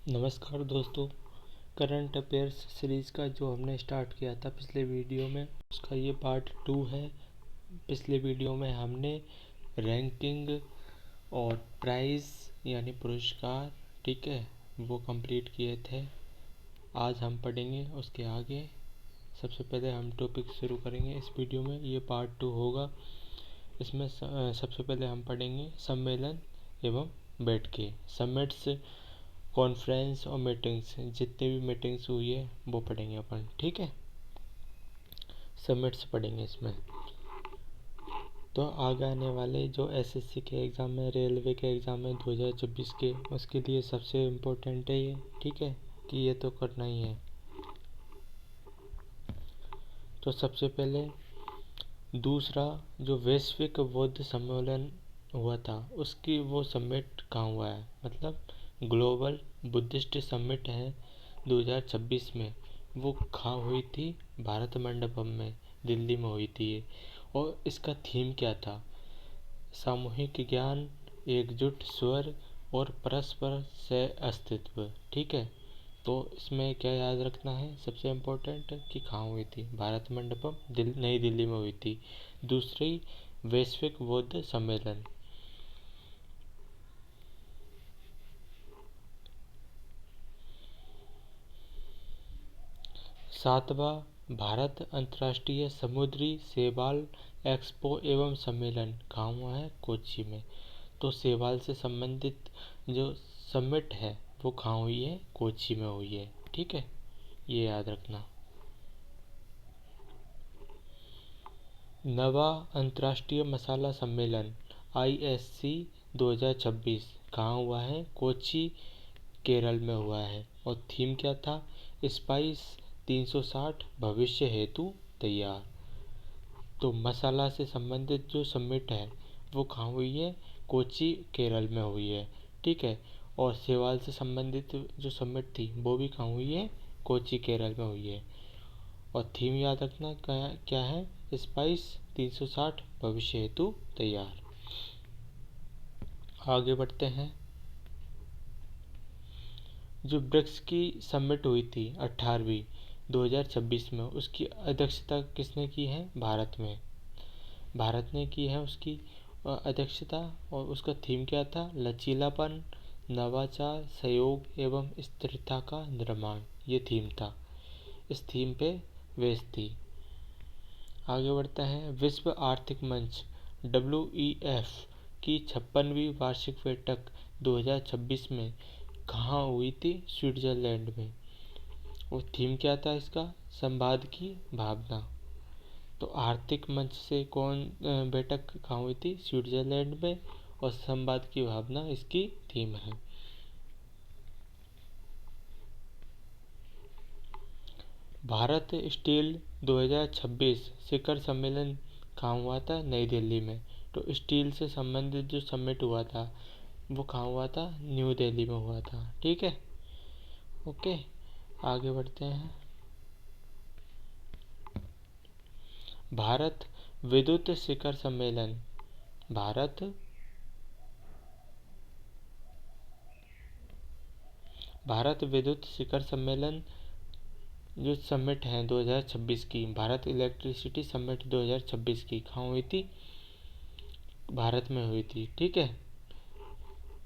नमस्कार दोस्तों। Current affairs series का जो हमने स्टार्ट किया था पिछले वीडियो में, उसका ये पार्ट 2 है। पिछले वीडियो में हमने रैंकिंग और प्राइज़ यानी पुरस्कार, ठीक है, वो कंप्लीट किए थे। आज हम पढ़ेंगे उसके आगे। सबसे पहले हम टॉपिक शुरू करेंगे इस वीडियो में। ये पार्ट 2 होगा। इसमें सबसे पहले हम पढ़ेंगे सम्मेलन एवं बैठकें, समिट्स, कॉन्फ्रेंस और मीटिंग्स। जितने भी मीटिंग्स हुई है वो पढ़ेंगे अपन, ठीक है। समिट्स पढ़ेंगे इसमें। तो आगे आने वाले जो एसएससी के एग्ज़ाम है, रेलवे के एग्ज़ाम है 2024 के, उसके लिए सबसे इम्पोर्टेंट है ये, ठीक है, कि ये तो करना ही है। तो सबसे पहले दूसरा जो वैश्विक बौद्ध सम्मेलन हुआ था, उसकी वो समिट कहाँ हुआ है, मतलब ग्लोबल बुद्धिस्ट समिट है 2026 में। वो कहाँ हुई थी? भारत मंडपम में, दिल्ली में हुई थी ये। और इसका थीम क्या था? सामूहिक ज्ञान, एकजुट स्वर और परस्पर सह अस्तित्व, ठीक है। तो इसमें क्या याद रखना है सबसे इम्पोर्टेंट, कि कहाँ हुई थी? भारत मंडपम, नई दिल्ली में हुई थी। दूसरी, वैश्विक बौद्ध सम्मेलन। सातवां भारत अंतर्राष्ट्रीय समुद्री शैवाल एक्सपो एवं सम्मेलन कहाँ हुआ है? कोच्चि में। तो शैवाल से संबंधित जो समिट है वो कहाँ हुई है? कोच्चि में हुई है, ठीक है, ये याद रखना। नवा अंतर्राष्ट्रीय मसाला सम्मेलन ISC 2026 कहाँ हुआ है? कोच्चि, केरल में हुआ है। और थीम क्या था? स्पाइस 360 भविष्य हेतु तैयार। तो मसाला से संबंधित जो समिट है वो कहाँ हुई है? कोच्चि, केरल में हुई है, ठीक है। और शैवाल से संबंधित जो समिट थी वो भी कहाँ हुई है? कोच्चि, केरल में हुई है। और थीम याद रखना क्या है? स्पाइस 360 भविष्य हेतु तैयार। आगे बढ़ते हैं। जो ब्रिक्स की समिट हुई थी 18वीं 2026 में, उसकी अध्यक्षता किसने की है? भारत में, भारत ने की है उसकी अध्यक्षता। और उसका थीम क्या था? लचीलापन, नवाचार, सहयोग एवं स्थिरता का निर्माण, ये थीम था। इस थीम पे बेस्ड थी। आगे बढ़ता है। विश्व आर्थिक मंच WEF की 56वीं वार्षिक बैठक 2026 में कहाँ हुई थी? स्विट्जरलैंड में। और थीम क्या था इसका? संवाद की भावना। तो आर्थिक मंच से कौन बैठक कहाँ हुई थी? स्विट्जरलैंड में। और संवाद की भावना इसकी थीम है। भारत स्टील 2026 शिखर सम्मेलन कहाँ हुआ था? नई दिल्ली में। तो स्टील से संबंधित जो समिट हुआ था वो कहाँ हुआ था? न्यू दिल्ली में हुआ था, ठीक है, ओके। आगे बढ़ते हैं। भारत विद्युत शिखर सम्मेलन, भारत भारत विद्युत शिखर सम्मेलन जो समिट है 2026 की, भारत इलेक्ट्रिसिटी समिट 2026 की कहाँ हुई थी? भारत में हुई थी, ठीक है।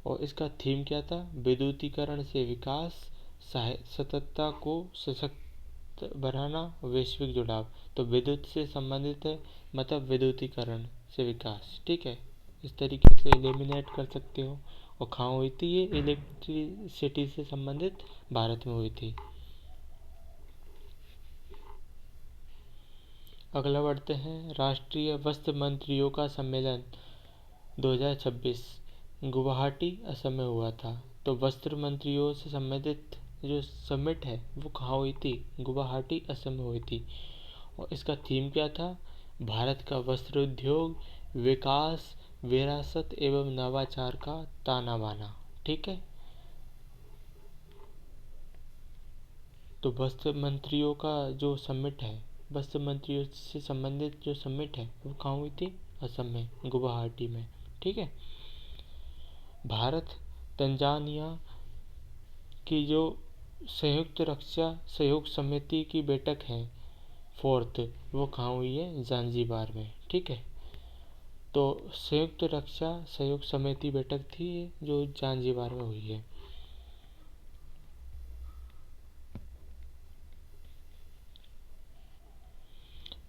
और इसका थीम क्या था? विद्युतीकरण से विकास, सततता को सशक्त बनाना, वैश्विक जुड़ाव। तो विद्युत से संबंधित है, मतलब विद्युतीकरण से विकास, ठीक है। इस तरीके से एलिमिनेट कर सकते हो। और कहाँ हुई थी ये? इलेक्ट्रिसिटी से संबंधित भारत में हुई थी। अगला बढ़ते हैं। राष्ट्रीय वस्त्र मंत्रियों का सम्मेलन 2026 गुवाहाटी, असम में हुआ था। तो वस्त्र मंत्रियों से संबंधित जो समिट है वो कहाँ हुई थी? गुवाहाटी, असम में हुई थी। और इसका थीम क्या था? भारत का वस्त्र उद्योग, विकास, विरासत एवं नवाचार का ताना बाना, ठीक है। तो वस्त्र मंत्रियों का जो समिट है, वस्त्र मंत्रियों से संबंधित जो समिट है वो कहाँ हुई थी? असम में, गुवाहाटी में, ठीक है। भारत तंजानिया की जो संयुक्त रक्षा सहयोग समिति की बैठक है 4th, वो कहाँ हुई है? ज़ांज़ीबार में। ठीक है, तो संयुक्त रक्षा सहयोग समिति बैठक थी जो ज़ांज़ीबार में हुई है।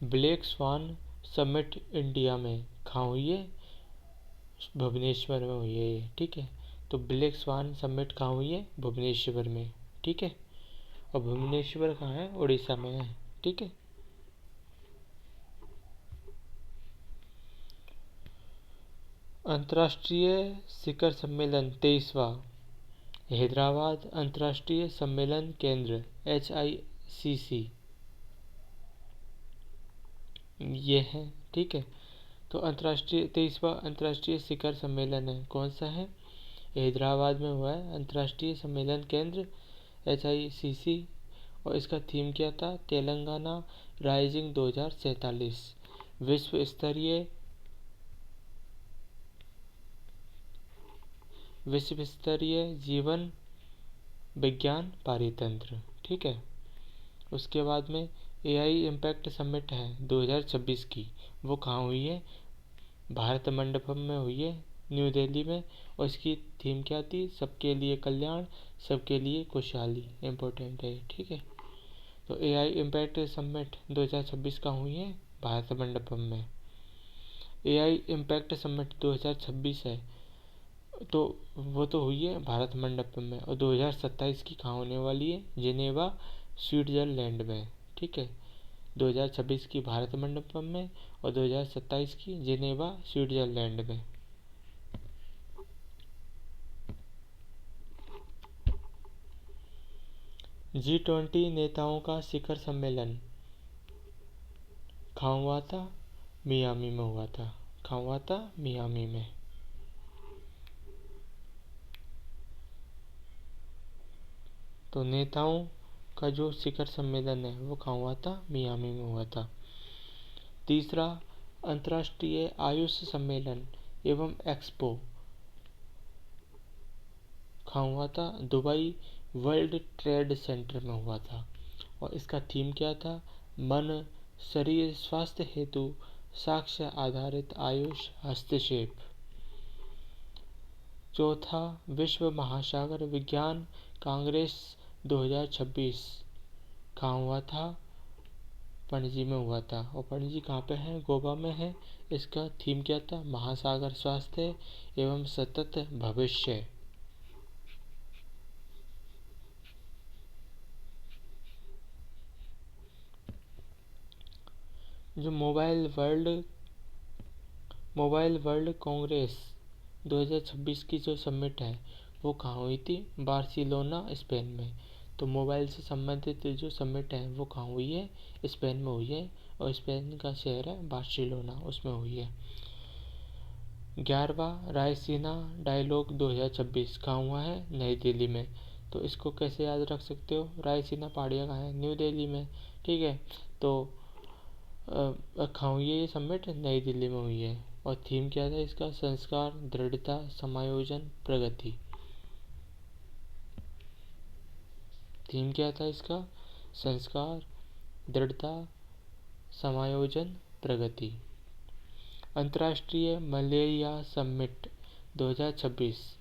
ब्लैक स्वान समिट इंडिया में कहाँ हुई है? भुवनेश्वर में हुई है ये। ठीक है, तो ब्लैक स्वान समिट कहाँ हुई है? भुवनेश्वर में। ठीक है, और भुवनेश्वर कहाँ है? उड़ीसा में है। ठीक है, अंतर्राष्ट्रीय शिखर सम्मेलन 23वां हैदराबाद अंतर्राष्ट्रीय सम्मेलन केंद्र HICC ये है। ठीक है, तो 23वां अंतर्राष्ट्रीय शिखर सम्मेलन है, कौन सा है? हैदराबाद में हुआ है अंतर्राष्ट्रीय सम्मेलन केंद्र HICC, और इसका थीम क्या था? तेलंगाना राइजिंग 2047 विश्व स्तरीय जीवन विज्ञान पारितंत्र। ठीक है, उसके बाद में AI इम्पैक्ट समिट है 2026 की, वो कहाँ हुई है? भारत मंडपम में हुई है, न्यू दिल्ली में, और इसकी थीम क्या थी? सबके लिए कल्याण, सबके लिए खुशहाली। इम्पोर्टेंट है। ठीक है, तो AI इम्पैक्ट समिट 2026 कहाँ हुई है? भारत मंडपम में। AI इम्पैक्ट समिट 2026 है, तो वो तो हुई है भारत मंडपम में, और 2027 की कहाँ होने वाली है? जिनेवा स्विट्जरलैंड में। ठीक है, 2026 की भारत मंडपम में और 2027 की जिनेवा स्विट्जरलैंड में। G20 नेताओं का शिखर सम्मेलन कहाँ हुआ था? मियामी में हुआ था। कहाँ हुआ था? मियामी में। तो नेताओं का जो शिखर सम्मेलन है वो कहाँ हुआ था? मियामी में हुआ था। तीसरा, अंतर्राष्ट्रीय आयुष सम्मेलन एवं एक्सपो कहाँ हुआ था? दुबई वर्ल्ड ट्रेड सेंटर में हुआ था, और इसका थीम क्या था? मन शरीर स्वास्थ्य हेतु साक्ष्य आधारित आयुष हस्तक्षेप। चौथा, विश्व महासागर विज्ञान कांग्रेस 2026 कहाँ हुआ था? पणजी में हुआ था, और पणजी कहाँ पे है? गोवा में है। इसका थीम क्या था? महासागर स्वास्थ्य एवं सतत भविष्य। जो मोबाइल वर्ल्ड कांग्रेस 2026 की जो समिट है वो कहाँ हुई थी? बार्सिलोना स्पेन में। तो मोबाइल से संबंधित जो समिट है वो कहाँ हुई है? स्पेन में हुई है, और स्पेन का शहर है बार्सिलोना, उसमें हुई है। 11वां रायसीना डायलॉग 2026 कहाँ हुआ है? नई दिल्ली में। तो इसको कैसे याद रख सकते हो? रायसीना पहाड़ियाँ कहाँ है? न्यू दिल्ली में। ठीक है, तो कहाँ हुई है ये समिट? नई दिल्ली में हुई है, और थीम क्या था इसका? संस्कार, दृढ़ता, समायोजन, प्रगति। थीम क्या था इसका? संस्कार, दृढ़ता, समायोजन, प्रगति। अंतर्राष्ट्रीय मलेरिया समिट 2026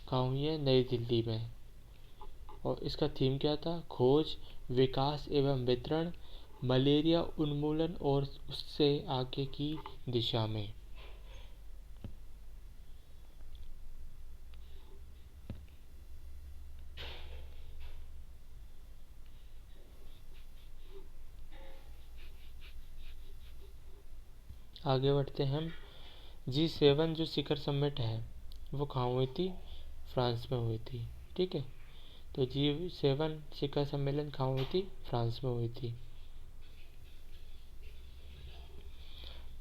कहाँ हुई है? नई दिल्ली में, और इसका थीम क्या था? खोज, विकास एवं वितरण, मलेरिया उन्मूलन और उससे आगे की दिशा में। आगे बढ़ते हैं हम। G7 जो शिखर समिट है वो कहाँ हुई थी? फ्रांस में हुई थी। ठीक है, तो G7 शिखर सम्मेलन कहाँ हुई थी? फ्रांस में हुई थी।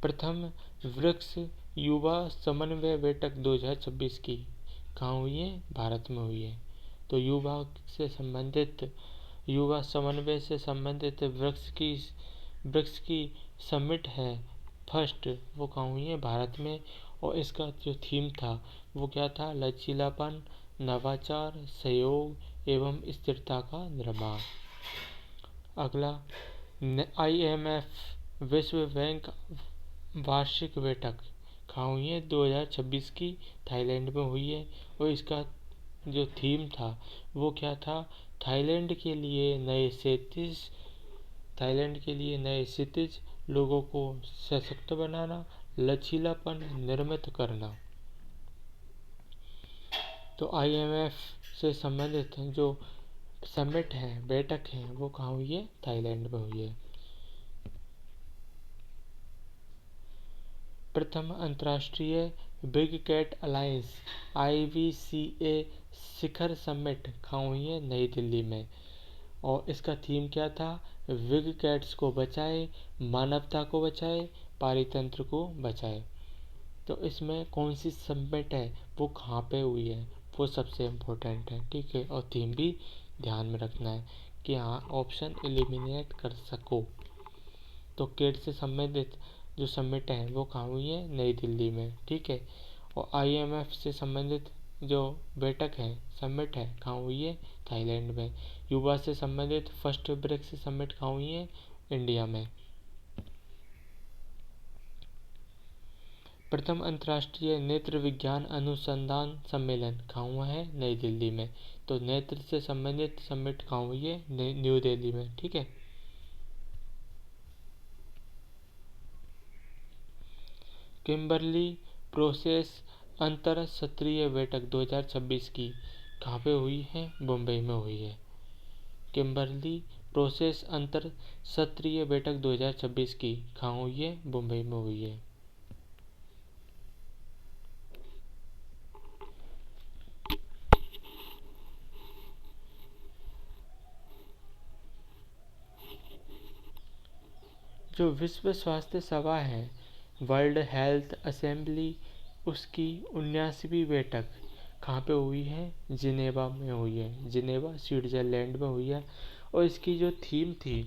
प्रथम वृक्ष युवा समन्वय बैठक 2026 की कहाँ हुई है? भारत में हुई है। तो युवा समन्वय से संबंधित वृक्ष की समिट है फर्स्ट, वो कहाँ हुई है? भारत में, और इसका जो थीम था वो क्या था? लचीलापन, नवाचार, सहयोग एवं स्थिरता का निर्माण। अगला, IMF विश्व बैंक वार्षिक बैठक कहाँ हुई है? 2026 की थाईलैंड में हुई है। और इसका जो थीम था वो क्या था? थाईलैंड के लिए नए क्षितिज, लोगों को सशक्त बनाना, लचीलापन निर्मित करना। तो IMF से संबंधित जो समिट है, बैठक है, वो कहाँ हुई है? थाईलैंड में हुई है। प्रथम अंतर्राष्ट्रीय बिग कैट अलायंस IBCA शिखर समिट कहाँ हुई है? नई दिल्ली में। और इसका थीम क्या था? बिग कैट्स को बचाए, मानवता को बचाए, पारितंत्र को बचाए। तो इसमें कौन सी समिट है, वो कहाँ पे हुई है, वो सबसे इम्पोर्टेंट है। ठीक है, और थीम भी ध्यान में रखना है कि हाँ ऑप्शन एलिमिनेट कर सको। तो केट से संबंधित जो समिट है वो कहाँ हुई है? नई दिल्ली में। ठीक है, और IMF से संबंधित जो बैठक है, समिट है, कहाँ हुई है? थाईलैंड में। युवा से संबंधित फर्स्ट ब्रिक्स समिट कहाँ हुई है? इंडिया में। प्रथम अंतर्राष्ट्रीय नेत्र विज्ञान अनुसंधान सम्मेलन कहाँ हुआ है? नई दिल्ली में। तो नेत्र से संबंधित समिट कहाँ हुई है? न्यू दिल्ली में। ठीक है। किम्बरली प्रोसेस अंतर सत्रीय बैठक 2026 की कहाँ पे हुई है? मुंबई में हुई है। किम्बरली प्रोसेस अंतर सत्रीय बैठक 2026 की कहाँ हुई है? मुंबई में हुई है। जो विश्व स्वास्थ्य सभा है, वर्ल्ड हेल्थ असेंबली, उसकी 79वीं बैठक कहाँ पे हुई है? जिनेवा में हुई है। जिनेवा स्विट्जरलैंड में हुई है। और इसकी जो थीम थी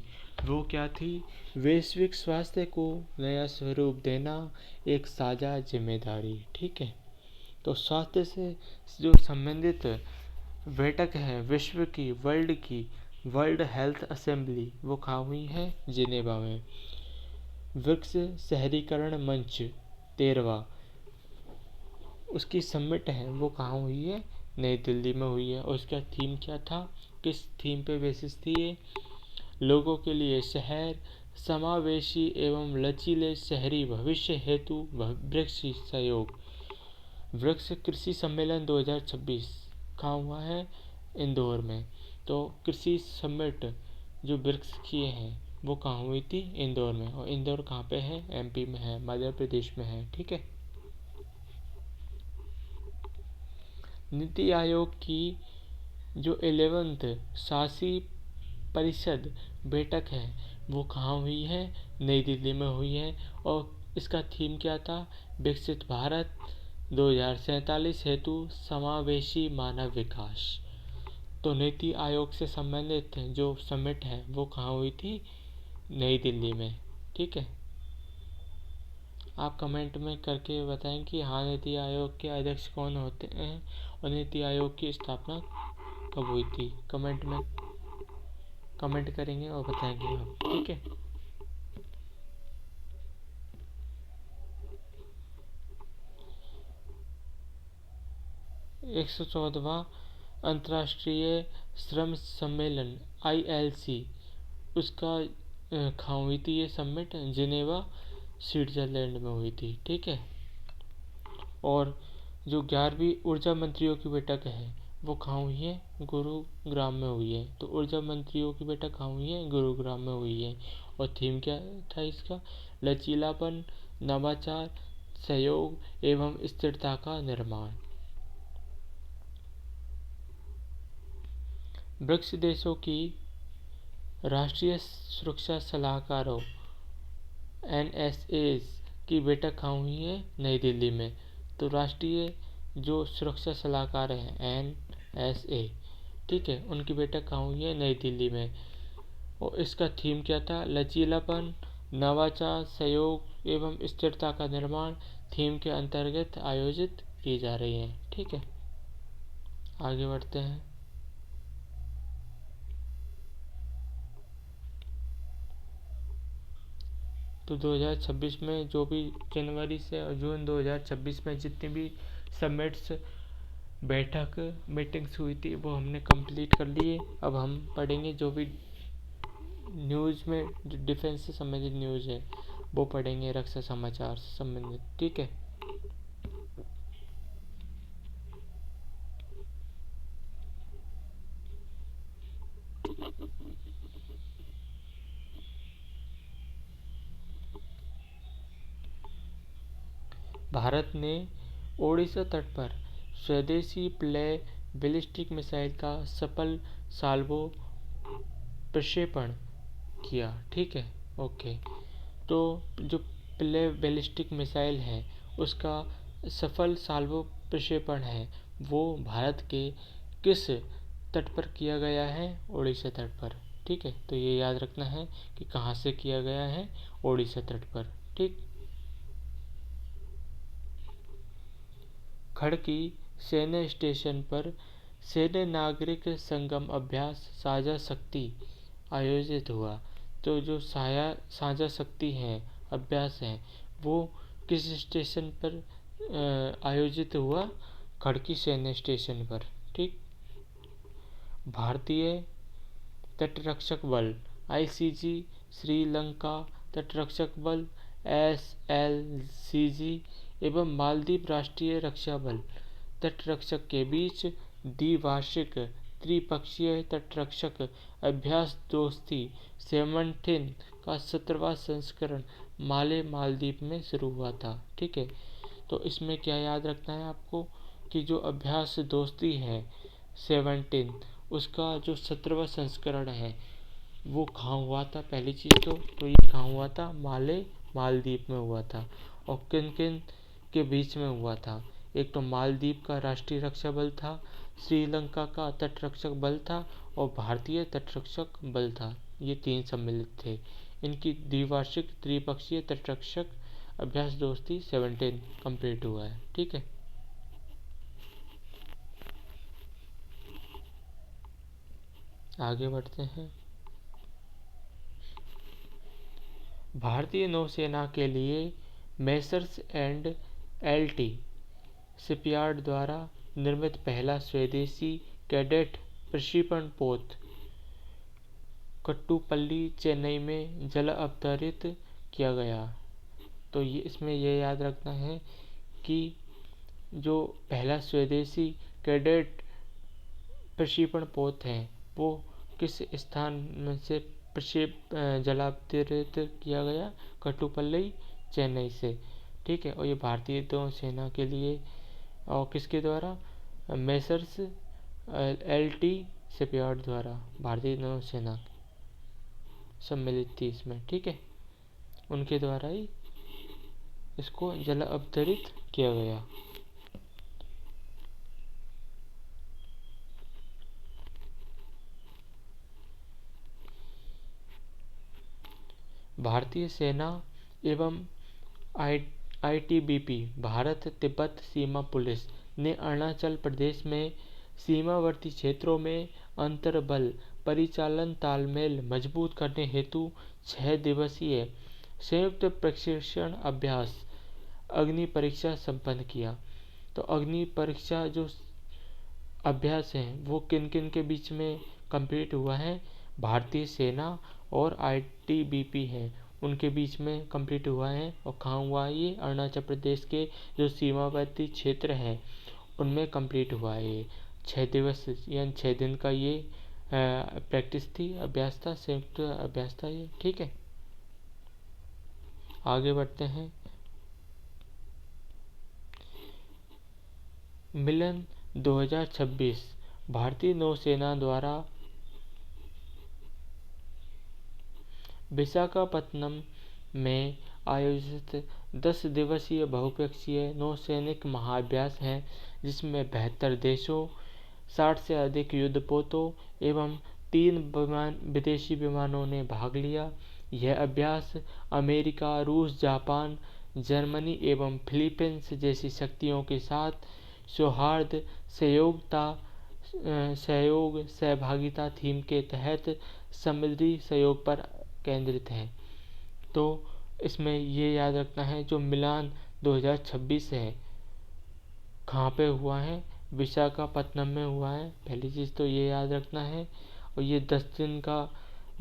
वो क्या थी? वैश्विक स्वास्थ्य को नया स्वरूप देना, एक साझा जिम्मेदारी। ठीक है, तो स्वास्थ्य से जो संबंधित बैठक है विश्व की, वर्ल्ड हेल्थ असेंबली, वो कहाँ हुई है? जिनेवा में। वृक्ष शहरीकरण मंच 13वां, उसकी समिट है वो कहाँ हुई है? नई दिल्ली में हुई है। और उसका थीम क्या था? किस थीम पे बेसिस थी ये? लोगों के लिए शहर, समावेशी एवं लचीले शहरी भविष्य हेतु वृक्ष सहयोग। वृक्ष कृषि सम्मेलन 2026 कहाँ हुआ है? इंदौर में। तो कृषि समिट जो वृक्ष की है वो कहाँ हुई थी? इंदौर में। और इंदौर कहाँ पे है? MP में है, मध्य प्रदेश में है। ठीक है। नीति आयोग की जो 11th शासी परिषद बैठक है वो कहाँ हुई है? नई दिल्ली में हुई है। और इसका थीम क्या था? विकसित भारत 2047 हेतु समावेशी मानव विकास। तो नीति आयोग से संबंधित जो समिट है वो कहाँ हुई थी? नई दिल्ली में। ठीक है, आप कमेंट में करके बताएं कि हाँ नीति आयोग के अध्यक्ष कौन होते हैं और नीति आयोग की स्थापना कब हुई थी। कमेंट में कमेंट करेंगे और बताएंगे आप। ठीक है, एक 114वां अंतर्राष्ट्रीय श्रम सम्मेलन ILC, उसका कहाँ हुई थी ये समिट? जिनेवा स्विट्जरलैंड में हुई थी। ठीक है, और जो 11वीं ऊर्जा मंत्रियों की बैठक है वो कहाँ हुई है? गुरुग्राम में हुई है। तो ऊर्जा मंत्रियों की बैठक कहाँ हुई है? गुरुग्राम में हुई है। और थीम क्या था इसका? लचीलापन, नवाचार, सहयोग एवं स्थिरता का निर्माण। ब्रिक्स देशों की राष्ट्रीय सुरक्षा सलाहकारों NSA की बैठक कहाँ हुई है? नई दिल्ली में। तो राष्ट्रीय जो सुरक्षा सलाहकार हैं NSA, ठीक है, उनकी बैठक कहाँ हुई है? नई दिल्ली में। और इसका थीम क्या था? लचीलापन, नवाचार, सहयोग एवं स्थिरता का निर्माण थीम के अंतर्गत आयोजित की जा रही है। ठीक है, आगे बढ़ते हैं। तो 2026 में जो भी जनवरी से जून 2026 में जितनी भी समिट्स बैठक मीटिंग्स हुई थी वो हमने कंप्लीट कर लिए। अब हम पढ़ेंगे जो भी न्यूज़ में जो डिफेंस से संबंधित न्यूज़ है वो पढ़ेंगे, रक्षा समाचार से संबंधित। ठीक है। भारत ने ओडिशा तट पर स्वदेशी बैलिस्टिक मिसाइल का सफल साल्वो प्रक्षेपण किया। ठीक है, ओके। तो जो बैलिस्टिक मिसाइल है उसका सफल साल्वो प्रक्षेपण है वो भारत के किस तट पर किया गया है? ओडिशा तट पर। ठीक है, तो ये याद रखना है कि कहाँ से किया गया है? ओडिशा तट पर। ठीक। खड़की सैन्य स्टेशन पर सैन्य नागरिक संगम अभ्यास साझा शक्ति आयोजित हुआ। तो जो साझा शक्ति है, अभ्यास है, वो किस स्टेशन पर आयोजित हुआ? खड़की सैन्य स्टेशन पर। ठीक। भारतीय तटरक्षक बल आईसीजी, श्रीलंका तटरक्षक बल एसएलसीजी एवं मालदीव राष्ट्रीय रक्षा बल तटरक्षक के बीच द्विवार्षिक त्रिपक्षीय तटरक्षक अभ्यास दोस्ती 17 का 17वां संस्करण माले मालदीव में शुरू हुआ था। ठीक है, तो इसमें क्या याद रखना है आपको कि जो अभ्यास दोस्ती है 17, उसका जो 17वां संस्करण है वो कहाँ हुआ था? पहली चीज़ तो ये कहाँ हुआ था? माले मालदीव में हुआ था। और किन किन के बीच में हुआ था? एक तो मालदीव का राष्ट्रीय रक्षा बल था, श्रीलंका का तटरक्षक बल था और भारतीय तटरक्षक बल था। ये 3 सम्मिलित थे। इनकी द्विवार्षिक त्रिपक्षीय तटरक्षक अभ्यास दोस्ती 17 कंप्लीट हुआ है। ठीक है। आगे बढ़ते हैं। भारतीय नौसेना के लिए मेसर्स एंड एलटी शिपयार्ड द्वारा निर्मित पहला स्वदेशी कैडेट प्रक्षेपण पोत कट्टुपल्ली चेन्नई में जल अवतरित किया गया। तो ये इसमें यह याद रखना है कि जो पहला स्वदेशी कैडेट प्रक्षेपण पोत है वो किस स्थान में से जलावतरित किया गया? कट्टुपल्ली चेन्नई से। ठीक है, और ये भारतीय नौसेना के लिए और किसके द्वारा? मेसर्स एलटी शिपयार्ड द्वारा भारतीय नौसेना सम्मिलित थी इसमें। ठीक है, उनके द्वारा ही इसको जल अवतरित किया गया। भारतीय सेना एवं आईटीबीपी भारत तिब्बत सीमा पुलिस ने अरुणाचल प्रदेश में सीमावर्ती क्षेत्रों में अंतर्बल परिचालन तालमेल मजबूत करने हेतु 6 दिवसीय संयुक्त प्रशिक्षण अभ्यास अग्नि परीक्षा संपन्न किया। तो अग्नि परीक्षा जो अभ्यास है वो किन किन के बीच में कंप्लीट हुआ है? भारतीय सेना और आईटीबीपी है उनके बीच में कंप्लीट हुआ है। और कहाँ हुआ है ये? अरुणाचल प्रदेश के जो सीमावर्ती क्षेत्र हैं उनमें कंप्लीट हुआ है ये। 6 दिवस यानी 6 दिन का ये प्रैक्टिस थी, अभ्यास था, संयुक्त अभ्यास था ये। ठीक है, आगे बढ़ते हैं। मिलन 2026 भारतीय नौसेना द्वारा विशाखापत्तनम में आयोजित 10 दिवसीय बहुपक्षीय नौसैनिक महाअभ्यास है जिसमें 72 देशों, 60 से अधिक युद्धपोतों एवं 3 विदेशी विमानों ने भाग लिया। यह अभ्यास अमेरिका, रूस, जापान, जर्मनी एवं फिलीपींस जैसी शक्तियों के साथ सौहार्द, सहयोग, सहभागिता थीम के तहत समुद्री सहयोग पर केंद्रित है। तो इसमें ये याद रखना है जो मिलान 2026 है कहाँ पे हुआ है, विशाखापत्तनम में हुआ है, पहली चीज़ तो ये याद रखना है। और ये 10 दिन का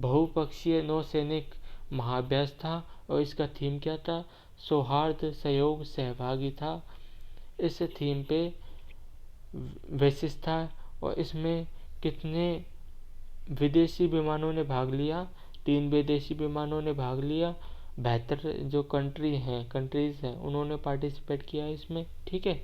बहुपक्षीय नौसैनिक महाअभ्यास था और इसका थीम क्या था, सौहार्द सहयोग सहभागी था। इस थीम पे बेसिस था और इसमें कितने विदेशी विमानों ने भाग लिया, 3 विदेशी विमानों ने भाग लिया, 72 जो कंट्रीज हैं उन्होंने पार्टिसिपेट किया इसमें, ठीक है।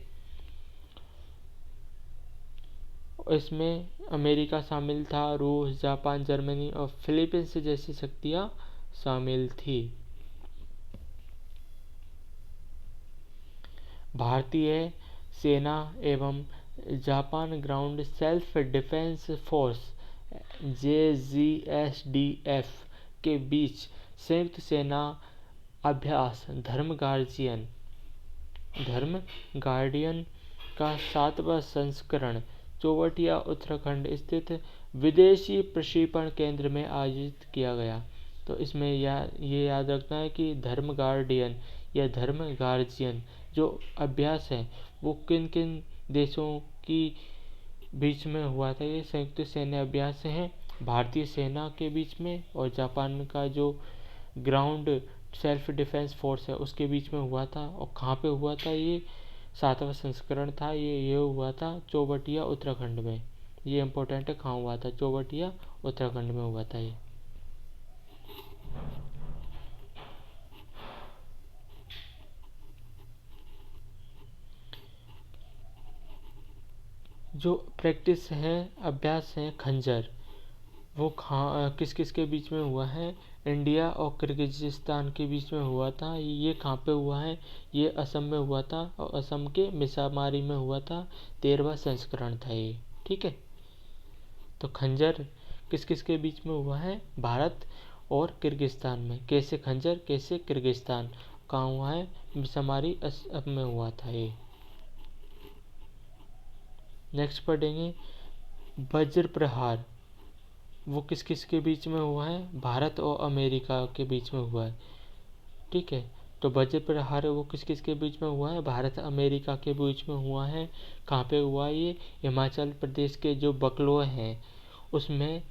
इसमें अमेरिका शामिल था, रूस, जापान, जर्मनी और फिलीपींस जैसी शक्तियां शामिल थी। भारतीय सेना एवं Japan ground self defence force JGSDF के बीच संयुक्त सेना अभ्यास धर्म गार्डियन का 7वां संस्करण चौबटिया उत्तराखंड स्थित विदेशी प्रशिक्षण केंद्र में आयोजित किया गया। तो इसमें ये याद रखना है कि धर्म गार्डियन या धर्म गार्जियन जो अभ्यास है वो किन किन देशों की बीच में हुआ था। ये संयुक्त सैन्य अभ्यास है भारतीय सेना के बीच में और जापान का जो ग्राउंड सेल्फ डिफेंस फोर्स है उसके बीच में हुआ था। और कहाँ पे हुआ था, ये 7वां संस्करण था, ये हुआ था चौबटिया उत्तराखंड में। ये इम्पोर्टेंट है, कहाँ हुआ था, चौबटिया उत्तराखंड में हुआ था ये। जो प्रैक्टिस है, अभ्यास है खंजर, वो किस किस के बीच में हुआ है, इंडिया और किर्गिजिस्तान के बीच में हुआ था। ये कहाँ पे हुआ है, ये असम में हुआ था और असम के मिसामारी में हुआ था। 13वां संस्करण था ये, ठीक है। तो खंजर किस किस के बीच में हुआ है, भारत और किर्गिस्तान में। कैसे खंजर, कैसे किर्गिस्तान, कहाँ हुआ है, मिसामारी असम में हुआ था ये। नेक्स्ट पढ़ेंगे वज्र प्रहार, वो किस किस के बीच में हुआ है, भारत और अमेरिका के बीच में हुआ है, ठीक है। तो वज्र प्रहार वो किस किस के बीच में हुआ है, भारत अमेरिका के बीच में हुआ है। कहाँ पे हुआ ये, हिमाचल प्रदेश के जो बकलोह हैं उसमें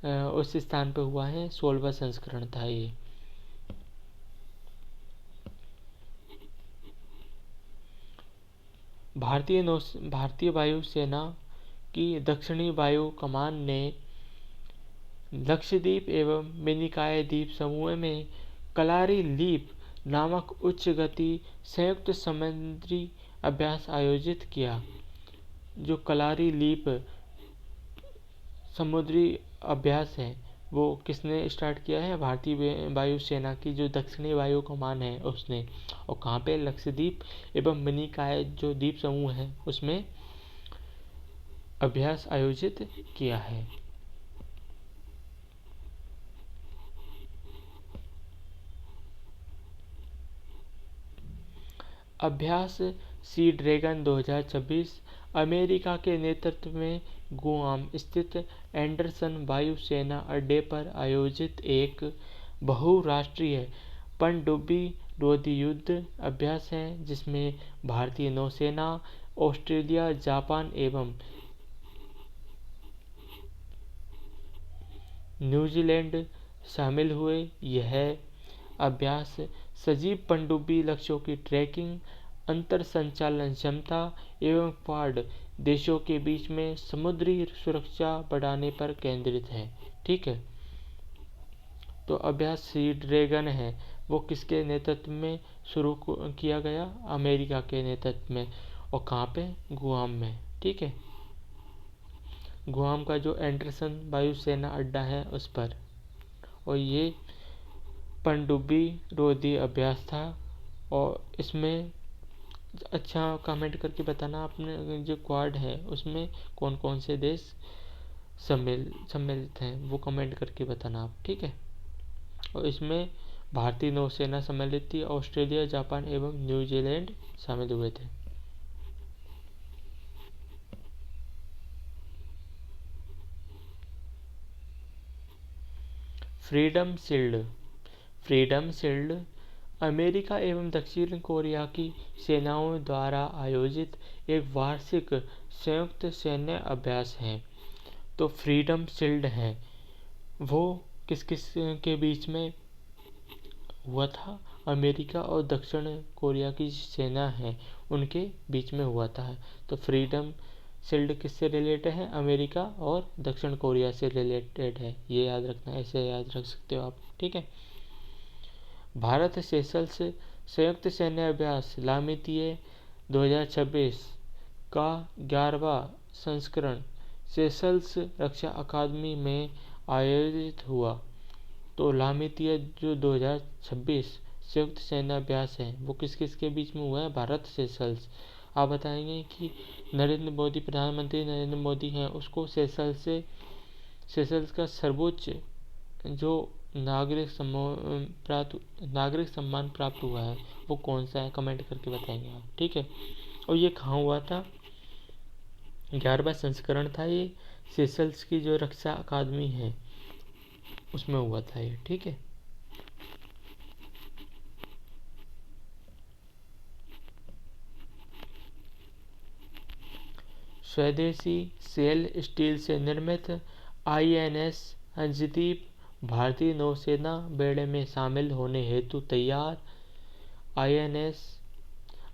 उस स्थान पे हुआ है। 16वां संस्करण था ये। भारतीय वायुसेना की दक्षिणी वायु कमान ने लक्षद्वीप एवं मिनिकॉय द्वीप समूह में कलारी लीप नामक उच्च गति संयुक्त समुद्री अभ्यास आयोजित किया। जो कलारी लीप समुद्री अभ्यास है वो किसने स्टार्ट किया है, भारतीय वायुसेना की जो दक्षिणी वायु कमान है उसने। और कहाँ पे, लक्षद्वीप एवं मिनिकॉय जो द्वीप समूह है उसमें अभ्यास आयोजित किया है। अभ्यास सी ड्रैगन 2026 अमेरिका के नेतृत्व में गुआम स्थित एंडरसन वायुसेना अड्डे पर आयोजित एक बहुराष्ट्रीय पनडुब्बी रोधी युद्ध अभ्यास है जिसमें भारतीय नौसेना, ऑस्ट्रेलिया, जापान एवं न्यूजीलैंड शामिल हुए। यह अभ्यास सजीव पनडुब्बी लक्ष्यों की ट्रैकिंग, अंतर संचालन क्षमता एवं क्वाड देशों के बीच में समुद्री सुरक्षा बढ़ाने पर केंद्रित है, ठीक है। तो अभ्यास सी ड्रैगन है वो किसके नेतृत्व में शुरू किया गया, अमेरिका के नेतृत्व में। और कहाँ पे, गुआम में, ठीक है। गुआम का जो एंडरसन वायुसेना अड्डा है उस पर। और ये पनडुब्बी रोधी अभ्यास था। और इसमें अच्छा कमेंट करके बताना आपने, जो क्वाड है उसमें कौन कौन से देश सम्मिलित हैं वो कमेंट करके बताना आप, ठीक है। और इसमें भारतीय नौसेना सम्मिलित थी, ऑस्ट्रेलिया, जापान एवं न्यूजीलैंड शामिल हुए थे। फ्रीडम शील्ड अमेरिका एवं दक्षिण कोरिया की सेनाओं द्वारा आयोजित एक वार्षिक संयुक्त सैन्य अभ्यास है। तो फ्रीडम शील्ड है, वो किस किस के बीच में हुआ था? अमेरिका और दक्षिण कोरिया की सेना है उनके बीच में हुआ था। तो फ्रीडम शील्ड किससे रिलेटेड है? अमेरिका और दक्षिण कोरिया से रिलेटेड है, ये याद रखना है, ऐसे याद रख सकते हो आप। ठीक है। भारत सेशल्स संयुक्त सैन्य अभ्यास लामितीय 2026 का 11वां संस्करण सेशल्स रक्षा अकादमी में आयोजित हुआ। तो लामितीय जो 2026 संयुक्त सैन्य अभ्यास है वो किस किस के बीच में हुआ है? भारत सेशल्स। आप बताएंगे कि नरेंद्र मोदी, प्रधानमंत्री नरेंद्र मोदी हैं, उसको सेशल्स का सर्वोच्च जो नागरिक सम्मान प्राप्त हुआ है वो कौन सा है? कमेंट करके बताएंगे आप। ठीक है। और ये कहाँ हुआ था? 11वां संस्करण था ये, सेशल्स की जो रक्षा अकादमी है उसमें हुआ था ये। ठीक है। स्वदेशी सेल स्टील से निर्मित INS अंशदीप भारतीय नौसेना बेड़े में शामिल होने हेतु तैयार। INS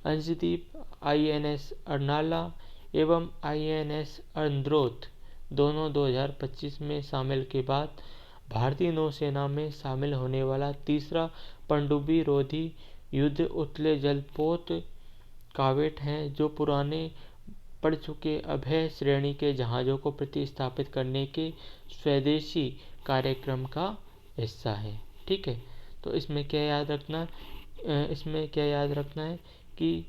अंशदीप, INS अर्नाला एवं INS अंद्रोथ दोनों 2025 में शामिल के बाद भारतीय नौसेना में शामिल होने वाला तीसरा पनडुब्बी रोधी युद्ध उतले जलपोत कावेट हैं, जो पुराने पड़ चुके अभय श्रेणी के जहाज़ों को प्रतिस्थापित करने के स्वदेशी कार्यक्रम का हिस्सा है। ठीक है। तो इसमें क्या याद रखना है कि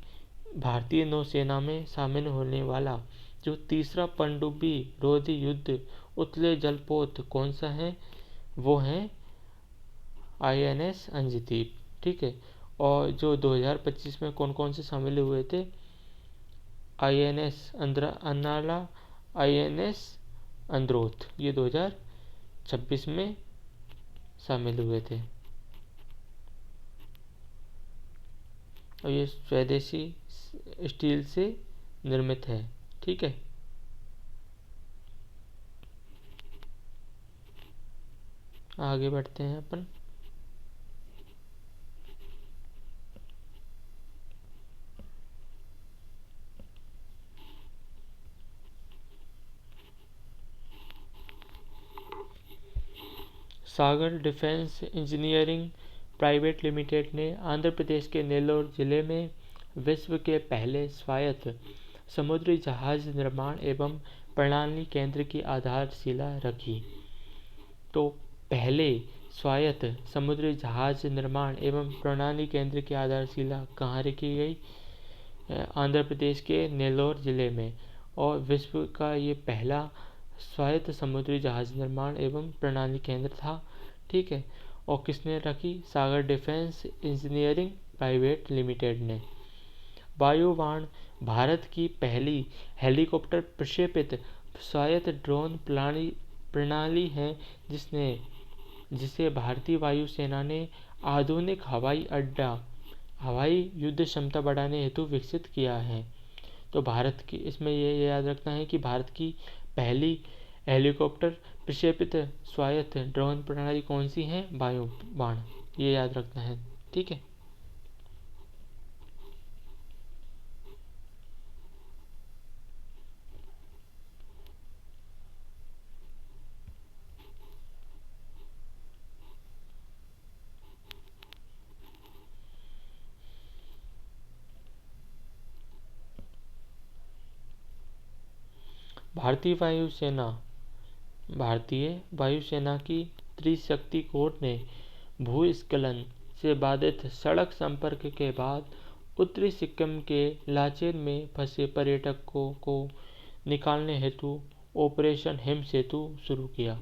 भारतीय नौसेना में शामिल होने वाला जो तीसरा पनडुब्बी रोधी युद्ध उतले जलपोत कौन सा है? वो है INS अंशदीप। ठीक है। और जो 2025 में कौन कौन से शामिल हुए थे? INS अर्नाला, INS अंद्रोथ, ये 2026 में शामिल हुए थे और ये स्वदेशी स्टील से निर्मित है। ठीक है। आगे बढ़ते हैं अपन। सागर डिफेंस इंजीनियरिंग प्राइवेट लिमिटेड ने आंध्र प्रदेश के नेल्लोर जिले में विश्व के पहले स्वायत्त समुद्री जहाज निर्माण एवं प्रणाली केंद्र की आधारशिला रखी। तो पहले स्वायत्त समुद्री जहाज निर्माण एवं प्रणाली केंद्र की आधारशिला कहाँ रखी गई? आंध्र प्रदेश के नेल्लोर जिले में। और विश्व का ये पहला स्वायत्त समुद्री जहाज निर्माण एवं प्रणाली केंद्र था। ठीक है। और किसने रखी? सागर डिफेंस इंजीनियरिंग प्राइवेट लिमिटेड ने। वायुबाण भारत की पहली हेलीकॉप्टर प्रक्षेपित स्वायत्त ड्रोन प्रणाली है जिसे भारतीय वायुसेना ने आधुनिक हवाई युद्ध क्षमता बढ़ाने हेतु विकसित किया है। तो भारत की इसमें ये याद रखना है कि भारत की पहली हेलीकॉप्टर प्रक्षेपित स्वायत्त ड्रोन प्रणाली कौन सी है? वायुबाण, ये याद रखना है। ठीक है। भारतीय वायुसेना की त्रिशक्ति कोर ने भूस्खलन से बाधित सड़क संपर्क के बाद उत्तरी सिक्किम के लाचेन में फंसे पर्यटकों को निकालने हेतु ऑपरेशन हिम सेतु शुरू किया।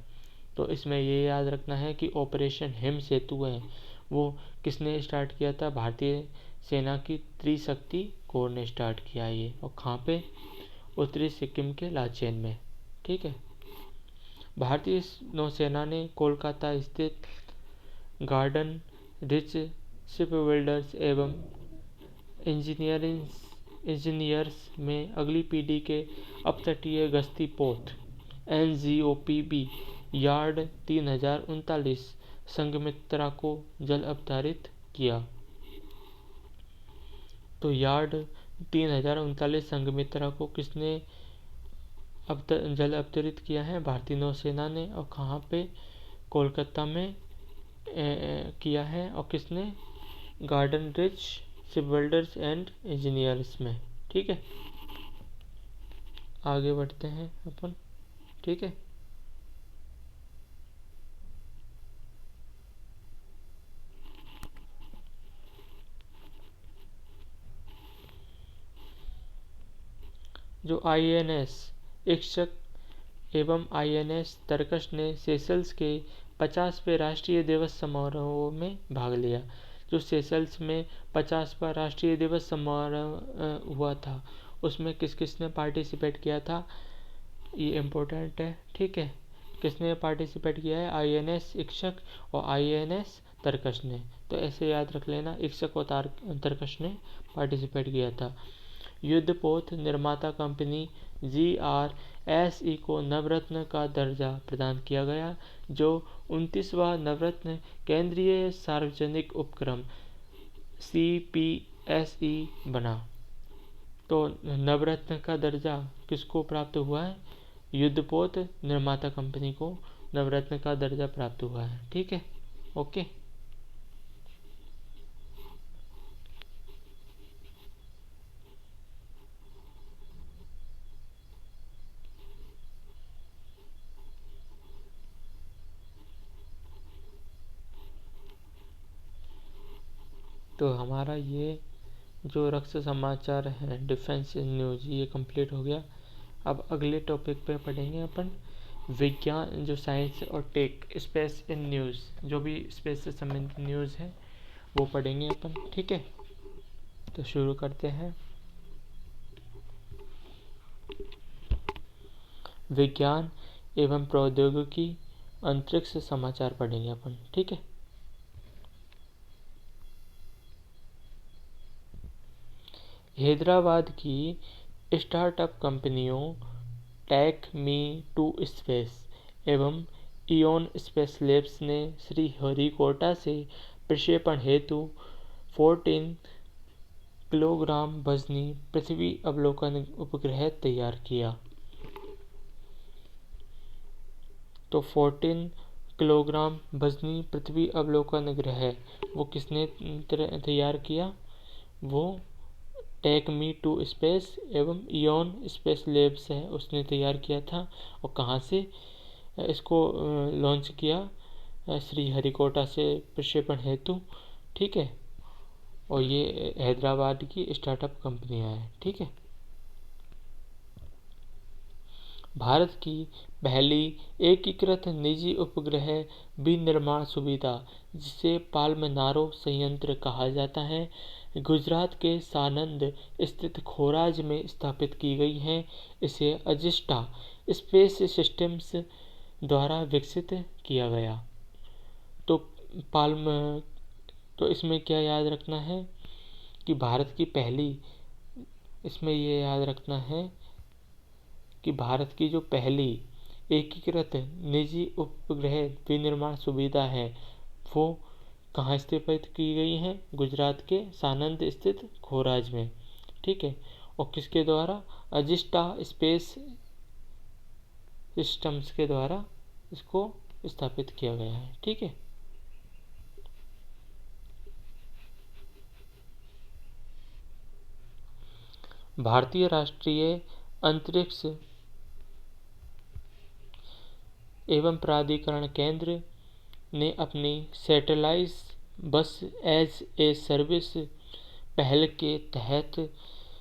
तो इसमें ये याद रखना है कि ऑपरेशन हिम सेतु है वो किसने स्टार्ट किया था? भारतीय सेना की त्रिशक्ति कोर ने स्टार्ट किया ये। और कहाँ पे? उत्तरी सिक्किम के लाचेन में। ठीक है। भारतीय नौसेना ने कोलकाता स्थित गार्डन रिच शिप बिल्डर्स एवं इंजीनियर्स में अगली पीढ़ी के अपतटीय गश्ती पोत NGOPB यार्ड 3039 संघमित्रा को जल अवतरित किया। तो यार्ड 3039 संघमित्रा को किसने जल अवतरित किया है? भारतीय नौसेना ने। और कहाँ पे? कोलकाता में किया है। और किसने? Garden rich ship builders and engineers में। ठीक है, आगे बढ़ते हैं अपन। ठीक है, जो INS इक्ष्क एवं INS तरकश ने सेशल्स के 50वें राष्ट्रीय दिवस समारोह में भाग लिया। जो सेशल्स में 50वां राष्ट्रीय दिवस समारोह हुआ था, उसमें किस किसने पार्टिसिपेट किया था? ये इम्पोर्टेंट है। ठीक है, किसने पार्टिसिपेट किया है? INS इक्ष्क और INS तरकश ने। तो ऐसे याद रख लेना, इक्ष्क और तरकश ने पार्टिसिपेट किया था। युद्धपोत निर्माता कंपनी GRSE को नवरत्न का दर्जा प्रदान किया गया, जो 29वां नवरत्न केंद्रीय सार्वजनिक उपक्रम CPSE बना। तो नवरत्न का दर्जा किसको प्राप्त हुआ है? युद्धपोत निर्माता कंपनी को नवरत्न का दर्जा प्राप्त हुआ है। ठीक है, ओके। तो हमारा ये जो रक्षा समाचार है, डिफेंस न्यूज, ये कंप्लीट हो गया। अब अगले टॉपिक पे पढ़ेंगे अपन विज्ञान, जो साइंस और टेक, स्पेस इन न्यूज़, जो भी स्पेस से संबंधित न्यूज़ है वो पढ़ेंगे अपन। ठीक है, तो शुरू करते हैं। विज्ञान एवं प्रौद्योगिकी, अंतरिक्ष समाचार पढ़ेंगे अपन। ठीक है, हैदराबाद की स्टार्टअप कंपनियों टेक मी टू स्पेस एवं इओन स्पेस लैब्स ने श्रीहरिकोटा से प्रक्षेपण हेतु 14 किलोग्राम वजनी पृथ्वी अवलोकन उपग्रह तैयार किया। तो 14 किलोग्राम वजनी पृथ्वी अवलोकन ग्रह वो किसने तैयार किया? वो टेक मी टू स्पेस एवं इओन स्पेस लैब्स है, उसने तैयार किया था। और कहाँ से इसको लॉन्च किया? श्रीहरिकोटा से प्रक्षेपण हेतु। ठीक है, और ये हैदराबाद की स्टार्टअप कंपनियां हैं। ठीक है, भारत की पहली एकीकृत निजी उपग्रह विनिर्माण सुविधा, जिसे पाल्मनारो संयंत्र कहा जाता है, गुजरात के सानंद स्थित खोराज में स्थापित की गई है। इसे अजिस्टा स्पेस सिस्टम्स द्वारा विकसित किया गया। तो तो इसमें क्या याद रखना है कि भारत की पहली, इसमें ये याद रखना है कि भारत की जो पहली एकीकृत निजी उपग्रह विनिर्माण सुविधा है वो कहाँ स्थापित की गई है? गुजरात के सानंद स्थित खोराज में। ठीक है, और किसके द्वारा? अजिस्टा स्पेस सिस्टम्स के द्वारा इसको स्थापित किया गया है। ठीक है, भारतीय राष्ट्रीय अंतरिक्ष एवं प्राधिकरण केंद्र ने अपनी सैटेलाइट बस एज ए सर्विस पहल के तहत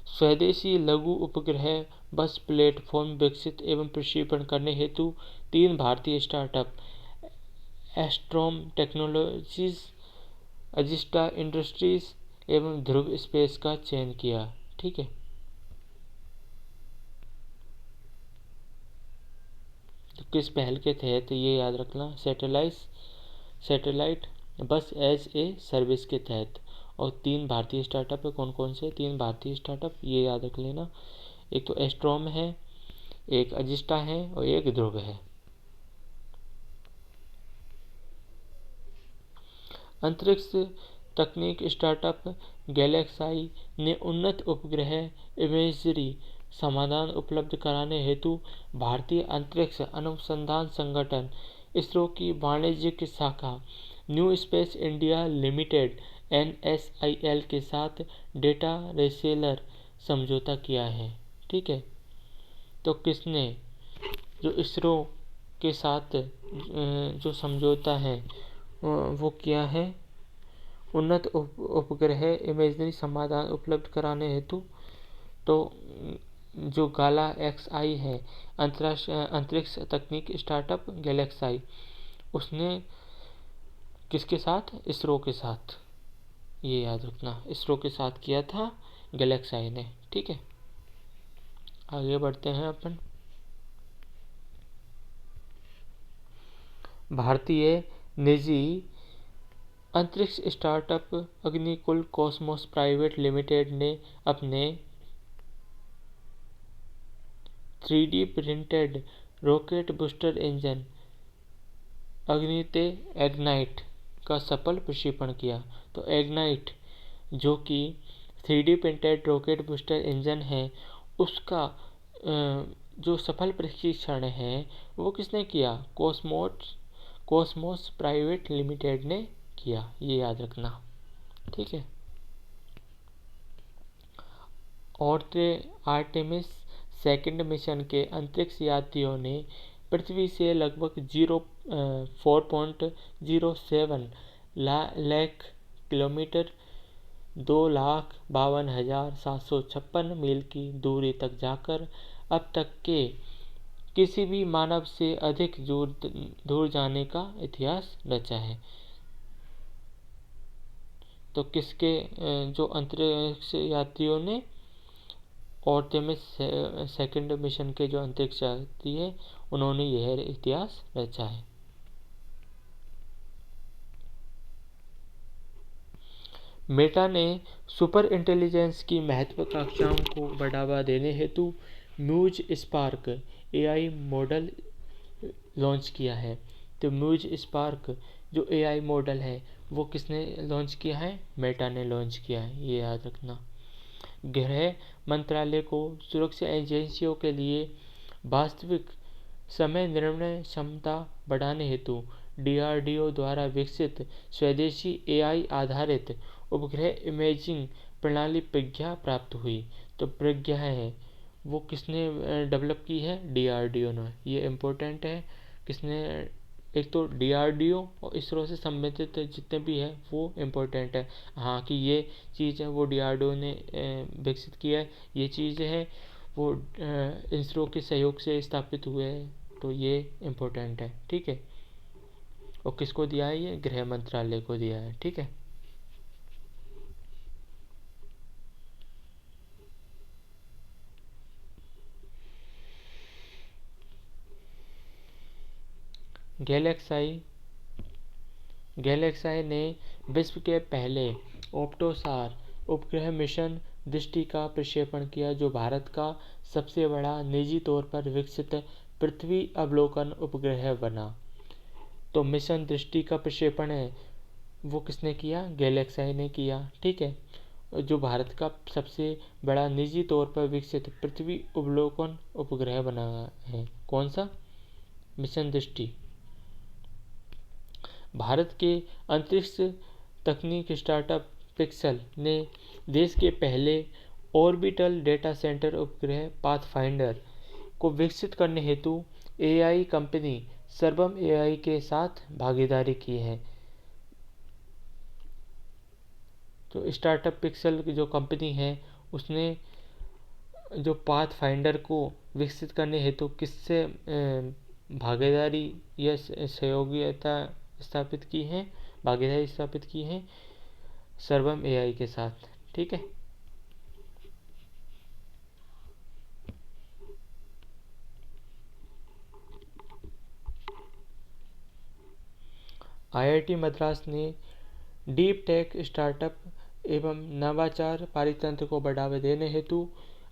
स्वदेशी लघु उपग्रह बस प्लेटफॉर्म विकसित एवं प्रक्षेपण करने हेतु 3 भारतीय स्टार्टअप एस्ट्रोम टेक्नोलॉजीज, अजिस्टा इंडस्ट्रीज एवं ध्रुव स्पेस का चयन किया। ठीक है, तो किस पहल के तहत ये याद रखना? सैटेलाइट बस एज ए सर्विस के तहत। और 3 भारतीय स्टार्टअप है। कौन कौन से 3 भारतीय स्टार्टअप, ये याद रख लेना। एक तो एस्ट्रोम है, एक अजिस्टा है और एक ध्रुव है। अंतरिक्ष तकनीक स्टार्टअप गैलेक्साई ने उन्नत उपग्रह इमेजरी समाधान उपलब्ध कराने हेतु भारतीय अंतरिक्ष अनुसंधान संगठन इसरो की वाणिज्यिक शाखा new space India limited NSIL के साथ डेटा रेसेलर समझौता किया है। ठीक है, तो किसने, जो इसरो के साथ जो समझौता है वो किया है, उन्नत उपग्रह इमेजरी समाधान उपलब्ध कराने हेतु। तो जो गाला XI है, अंतरिक्ष तकनीक स्टार्टअप गैलेक्साई, उसने किसके साथ, इसरो के साथ, ये याद रखना, इसरो के साथ किया था गैलेक्साई ने। ठीक है, आगे बढ़ते हैं अपन। भारतीय निजी अंतरिक्ष startup Agnikul cosmos private limited ने अपने 3D printed rocket booster engine Agnite Agnite का सफल प्रक्षेपण किया। तो एग्नाइट जो कि 3D printed rocket booster engine है, उसका जो सफल प्रशिक्षण है वो किसने किया, कॉस्मोस प्राइवेट लिमिटेड ने किया, ये याद रखना। ठीक है, और आर्टेमिस सेकंड मिशन के अंतरिक्ष यात्रियों ने पृथ्वी से लगभग 4.07 लाख किलोमीटर 2,52,756 मील की दूरी तक जाकर अब तक के किसी भी मानव से अधिक दूर जाने का इतिहास रचा है। तो किसके, जो अंतरिक्ष यात्रियों ने, आर्टेमिस सेकंड मिशन के जो अंतरिक्ष यात्री है, उन्होंने यह इतिहास रचा है। मेटा ने सुपर इंटेलिजेंस की महत्वाकांक्षाओं को बढ़ावा देने हेतु Muse Spark AI model launch किया है। तो म्यूज स्पार्क जो AI मॉडल है वो किसने लॉन्च किया है, मेटा ने लॉन्च किया है, ये याद रखना। गृह मंत्रालय को सुरक्षा एजेंसियों के लिए वास्तविक समय निर्णय क्षमता बढ़ाने हेतु DRDO द्वारा विकसित स्वदेशी AI आधारित उपग्रह इमेजिंग प्रणाली प्रज्ञा प्राप्त हुई। तो प्रज्ञा है वो किसने डेवलप की है, DRDO ने। ये इम्पोर्टेंट है, किसने, एक तो DRDO और इसरो से संबंधित जितने भी है वो इम्पोर्टेंट है। हाँ, कि ये चीज़ है वो DRDO ने विकसित किया है, ये चीज़ है वो इसरो के सहयोग से स्थापित हुए हैं, तो ये इम्पोर्टेंट है। ठीक है, और किसको दिया है, ये गृह मंत्रालय को दिया है। ठीक है, गैलेक्साई ने विश्व के पहले ऑप्टोसार उपग्रह मिशन दृष्टि का प्रक्षेपण किया, जो भारत का सबसे बड़ा निजी तौर पर विकसित पृथ्वी अवलोकन उपग्रह बना। तो मिशन दृष्टि का प्रक्षेपण है वो किसने किया, गैलेक्साई ने किया। ठीक है, जो भारत का सबसे बड़ा निजी तौर पर विकसित पृथ्वी अवलोकन उपग्रह बना है, कौन सा, मिशन दृष्टि। भारत के अंतरिक्ष तकनीक स्टार्टअप पिक्सल ने देश के पहले ऑर्बिटल डेटा सेंटर उपग्रह पाथफाइंडर को विकसित करने हेतु AI कंपनी सर्वम AI के साथ भागीदारी की है। तो स्टार्टअप पिक्सल की जो कंपनी है उसने जो पाथफाइंडर को विकसित करने हेतु किससे भागीदारी या सहयोगिता स्थापित की है, भागीदारी स्थापित की है सर्वम AI के साथ। ठीक है, आईआईटी मद्रास ने डीप टेक स्टार्टअप एवं नवाचार पारितंत्र को बढ़ावा देने हेतु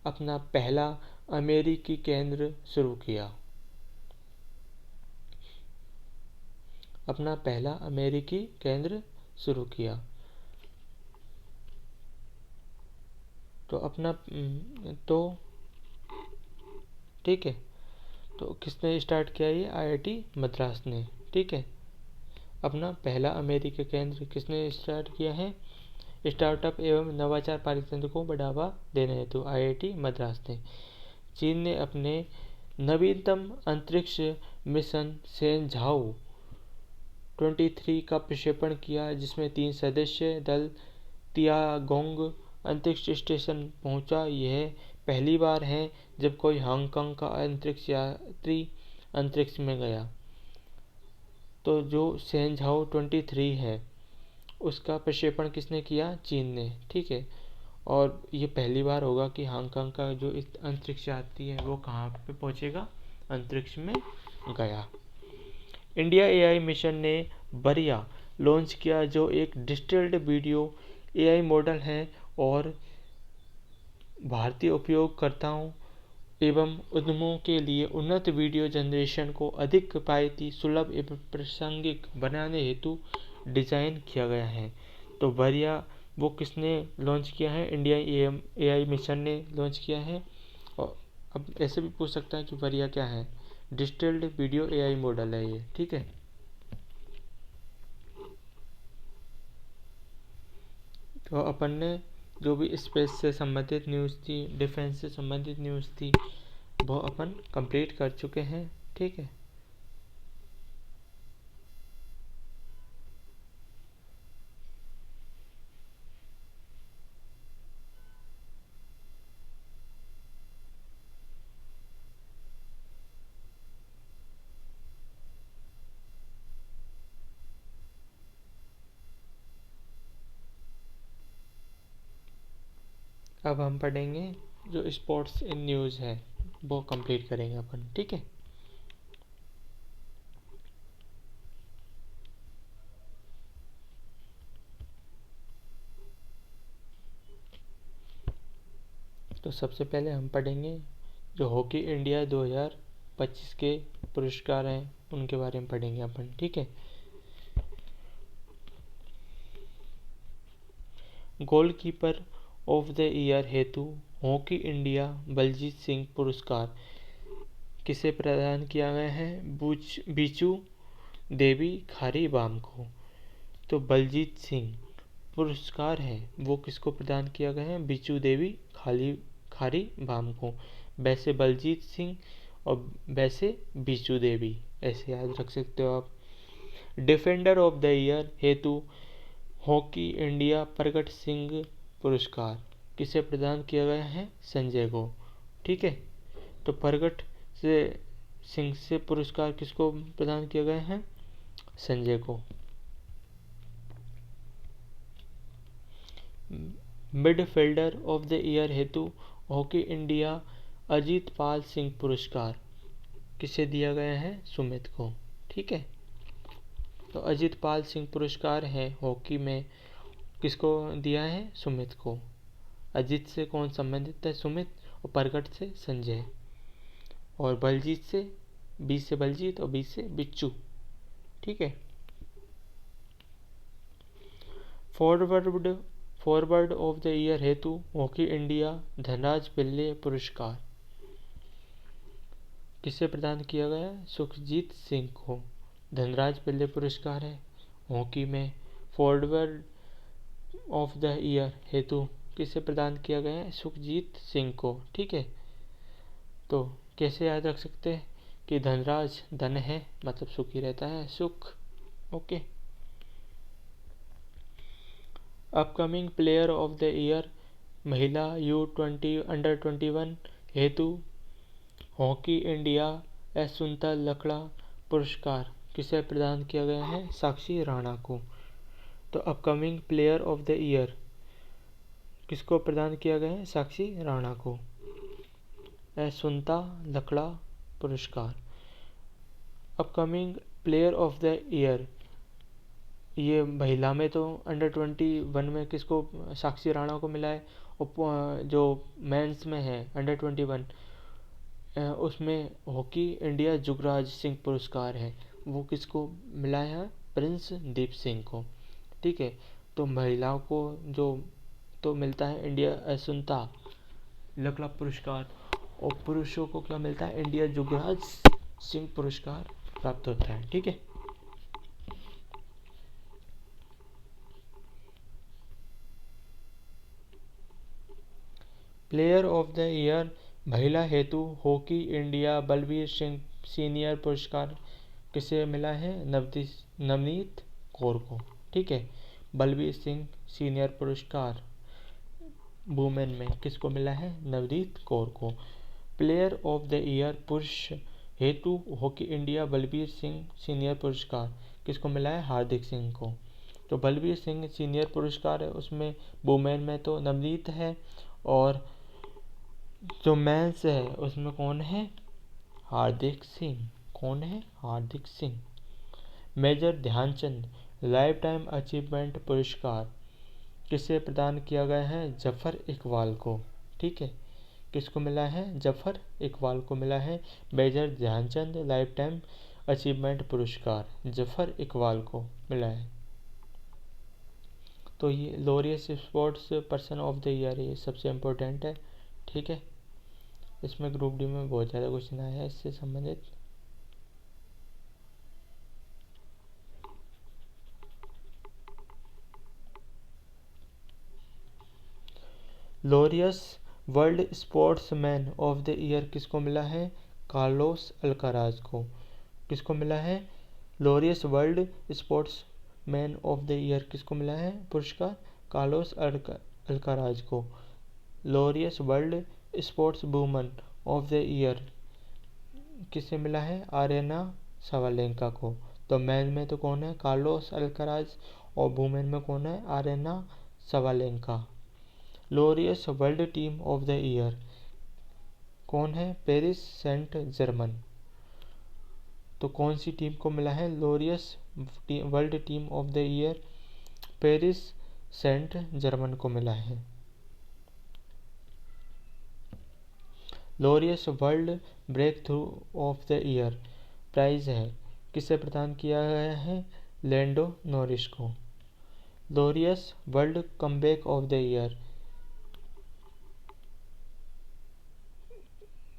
अपना पहला अमेरिकी केंद्र शुरू किया। अपना पहला अमेरिकी केंद्र शुरू किया। तो ठीक है, तो किसने स्टार्ट किया? ये आईआईटी मद्रास ने। ठीक है, अपना पहला अमेरिकी केंद्र किसने स्टार्ट किया है? स्टार्टअप एवं नवाचार पारितंत्र को बढ़ावा देने हेतु आईआईटी मद्रास ने। चीन ने अपने नवीनतम अंतरिक्ष मिशन शेनझाओ 23 का प्रक्षेपण किया, जिसमें 3 सदस्य दल तियागोंग अंतरिक्ष स्टेशन पहुंचा। यह पहली बार है जब कोई हांगकांग का अंतरिक्ष यात्री अंतरिक्ष में गया। तो जो शेनझाओ 23 है उसका प्रक्षेपण किसने किया? चीन ने। ठीक है, और ये पहली बार होगा कि हांगकांग का जो अंतरिक्ष यात्री है वो कहाँ पे पहुंचेगा? अंतरिक्ष में गया। इंडिया एआई मिशन ने बरिया लॉन्च किया, जो एक डिजिटल वीडियो एआई मॉडल है और भारतीय उपयोगकर्ताओं एवं उद्यमों के लिए उन्नत वीडियो जनरेशन को अधिक किफायती, सुलभ एवं प्रासंगिक बनाने हेतु डिज़ाइन किया गया है। तो बरिया वो किसने लॉन्च किया है? इंडिया एआई मिशन ने लॉन्च किया है। और अब ऐसे भी पूछ सकता है कि बरिया क्या है? डिजिटल वीडियो एआई मॉडल है ये। ठीक है, तो अपन ने जो भी स्पेस से संबंधित न्यूज़ थी, डिफेंस से संबंधित न्यूज़ थी, वो अपन कंप्लीट कर चुके हैं। ठीक है, अब हम पढ़ेंगे जो स्पोर्ट्स इन न्यूज़ है वो कंप्लीट करेंगे अपन। ठीक है, तो सबसे पहले हम पढ़ेंगे जो हॉकी इंडिया 2025 के पुरस्कार हैं उनके बारे में पढ़ेंगे अपन। ठीक है, गोलकीपर ऑफ द ईयर हेतु हॉकी इंडिया बलजीत सिंह पुरस्कार किसे प्रदान किया गया है? बीचू देवी खारीबाम को। तो बलजीत सिंह पुरस्कार है वो किसको प्रदान किया गया है? बीचू देवी खारीबाम को। वैसे बलजीत सिंह और वैसे बीचू देवी, ऐसे याद रख सकते हो आप। डिफेंडर ऑफ द ईयर हेतु हॉकी इंडिया प्रगट सिंह पुरस्कार किसे प्रदान किया गया है? संजय को। ठीक है, तो प्रगट से सिंह से पुरस्कार किसको प्रदान किया गया है? संजय को। मिडफील्डर ऑफ द ईयर हेतु हॉकी इंडिया अजीत पाल सिंह पुरस्कार किसे दिया गया है? सुमित को। ठीक है, तो अजीत पाल सिंह पुरस्कार है हॉकी में किसको दिया है? सुमित को। अजीत से कौन संबंधित है? सुमित। और प्रगट से संजय। और बलजीत से बी से बलजीत और बी से बिच्चू। ठीक है, फॉरवर्ड ऑफ द ईयर हेतु हॉकी इंडिया धनराज पिल्ले पुरस्कार किसे प्रदान किया गया? सुखजीत सिंह को। धनराज पिल्ले पुरस्कार है हॉकी में। फॉरवर्ड ऑफ द ईयर हेतु किसे प्रदान किया गया है? सुखजीत सिंह को। ठीक है, तो कैसे याद रख सकते हैं कि धनराज धन है मतलब सुख ही रहता है, सुख। Okay, upcoming player of the year महिला U20 अंडर 21 हेतु हॉकी इंडिया एसुंता लकड़ा पुरस्कार किसे प्रदान किया गया है? साक्षी राणा को। तो upcoming player of the year किसको प्रदान किया गया है? साक्षी राणा को। एसुंता लकड़ा पुरस्कार। Upcoming player of the year ये महिला में तो अंडर 21 में किसको, साक्षी राणा को मिला है। और जो मेंस में है अंडर 21, उसमें हॉकी इंडिया जुगराज सिंह पुरस्कार है, वो किसको मिला है, प्रिंस दीप सिंह को। ठीक है, तो महिलाओं को जो तो मिलता है इंडिया सुनता लकड़ा पुरस्कार, और पुरुषों को क्या मिलता है, इंडिया जुगराज सिंह पुरस्कार प्राप्त होता है। ठीक है, प्लेयर ऑफ द ईयर महिला हेतु hockey India Balbir Singh senior पुरस्कार किसे मिला है, नवनीत कौर को। ठीक है, बलबीर सिंह सीनियर पुरस्कार वुमेन में किसको मिला है, नवनीत कौर को। प्लेयर ऑफ द ईयर पुरुष हेतु hockey India Balbir Singh senior पुरस्कार किसको मिला है, हार्दिक सिंह को। तो बलबीर सिंह सीनियर पुरस्कार है, उसमें वुमेन में तो नवनीत है, और जो मेंस है उसमें कौन है, हार्दिक सिंह। कौन है, Hardik Singh. Major Dhyanchand life time achievement पुरस्कार किसे प्रदान किया गया है, जफर इकबाल को। ठीक है, किसको मिला है, जफर इकबाल को मिला है Major Dhyanchand life time achievement पुरस्कार, जफर इकबाल को मिला है। तो ये Laureus sports person of the year, ये सबसे इम्पोर्टेंट है। ठीक है, इसमें ग्रुप डी में बहुत ज़्यादा क्वेश्चन आया है इससे संबंधित। Laureus world sportsman of the year किसको मिला है, कार्लोस अल्काराज को। किसको मिला है, Laureus world sportsman of the year किसको मिला है पुरस्कार, कार्लोस अल्काराज को। Laureus world sports woman of the year किसे मिला है, आरेना सवालेंका को। तो मैन में तो कौन है, कार्लोस अल्काराज, और वुमेन में कौन है, arena सवालेंका। Laureus world team of the year कौन है, पेरिस सेंट जर्मन। तो कौन सी टीम को मिला है Laureus world team of the year, Paris Saint Germain को मिला है। Laureus world breakthrough of the year prize है, किसे प्रदान किया गया है, लैंडो नॉरिस को। Laureus world comeback of the year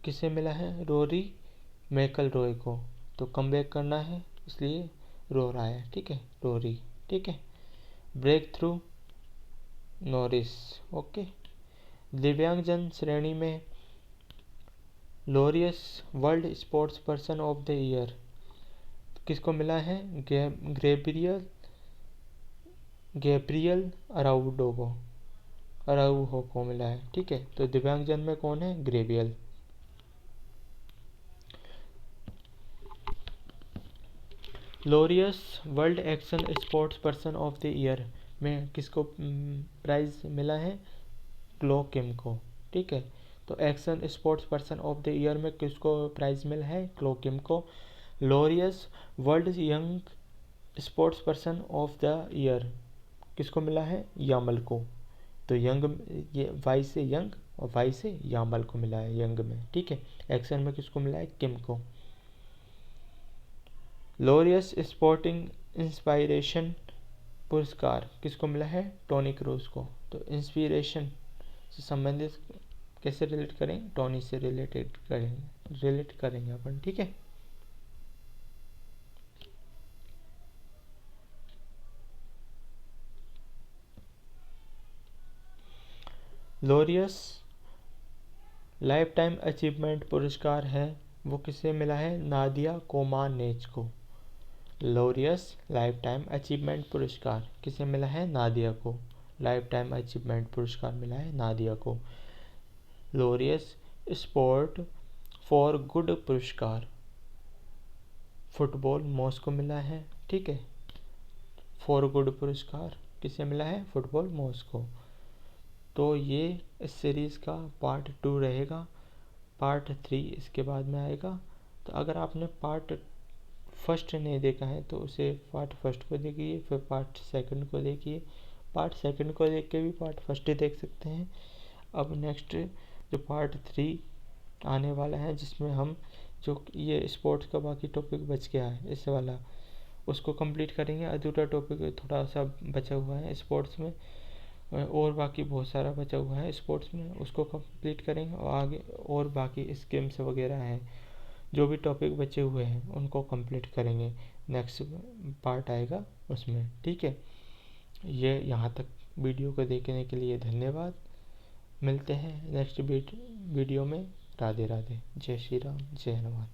किसे मिला है, रोरी मैकलरॉय को। तो कमबैक करना है इसलिए रो रहा है। ठीक है, रोरी। ठीक है, ब्रेक थ्रू नॉरिस। ओके, दिव्यांगजन श्रेणी में Laureus world sports person of the year किसको मिला है, गैब्रियल अराउहो को मिला है। ठीक है, तो दिव्यांगजन में कौन है, Gabriel. Laureus world action sports person of the year में किसको प्राइज मिला है, क्लो किम को। ठीक है, तो action sports person of the year में किसको प्राइज मिला है, क्लो किम को। Laureus world young sports person of the year किसको मिला है, यामल को। तो यंग, ये वाई से यंग और वाई से यामल को मिला है यंग में। ठीक है, एक्शन में किसको मिला है, किम को। लोरियस स्पोर्टिंग इंस्पायरेशन पुरस्कार किसको मिला है, टोनी क्रूज को। तो इंस्पिरेशन से संबंधित कैसे रिलेट करें, टोनी से रिलेट करेंगे अपन। ठीक है, लोरियस लाइफ टाइम अचीवमेंट पुरस्कार है, वो किसे मिला है, नादिया कोमानेच को। लोरियस लाइफ टाइम अचीवमेंट पुरस्कार किसे मिला है, नादिया को। लाइफ टाइम अचीवमेंट पुरस्कार मिला है नादिया को। लोरियस स्पोर्ट फॉर गुड पुरस्कार फुटबॉल मॉस को मिला है। ठीक है, फॉर गुड पुरस्कार किसे मिला है, फुटबॉल मॉस को। तो ये इस सीरीज़ का पार्ट 2 रहेगा, पार्ट 3 इसके बाद में आएगा। तो अगर आपने पार्ट फर्स्ट नहीं देखा है तो उसे पार्ट फर्स्ट को देखिए, फिर पार्ट सेकंड को देखिए। पार्ट सेकंड को देख के भी पार्ट फर्स्ट ही देख सकते हैं। अब नेक्स्ट जो पार्ट 3 आने वाला है, जिसमें हम जो ये स्पोर्ट्स का बाकी टॉपिक बच गया है इस वाला, उसको कंप्लीट करेंगे। अधूरा टॉपिक थोड़ा सा बचा हुआ है स्पोर्ट्स में, और बाकी बहुत सारा बचा हुआ है स्पोर्ट्स में, उसको कंप्लीट करेंगे। और आगे और बाकी स्कीम्स वगैरह हैं, जो भी टॉपिक बचे हुए हैं उनको कंप्लीट करेंगे। नेक्स्ट पार्ट आएगा उसमें, ठीक है। ये यहाँ तक वीडियो को देखने के लिए धन्यवाद। मिलते हैं नेक्स्ट वीडियो में। राधे राधे, जय श्री राम, जय हनुमान।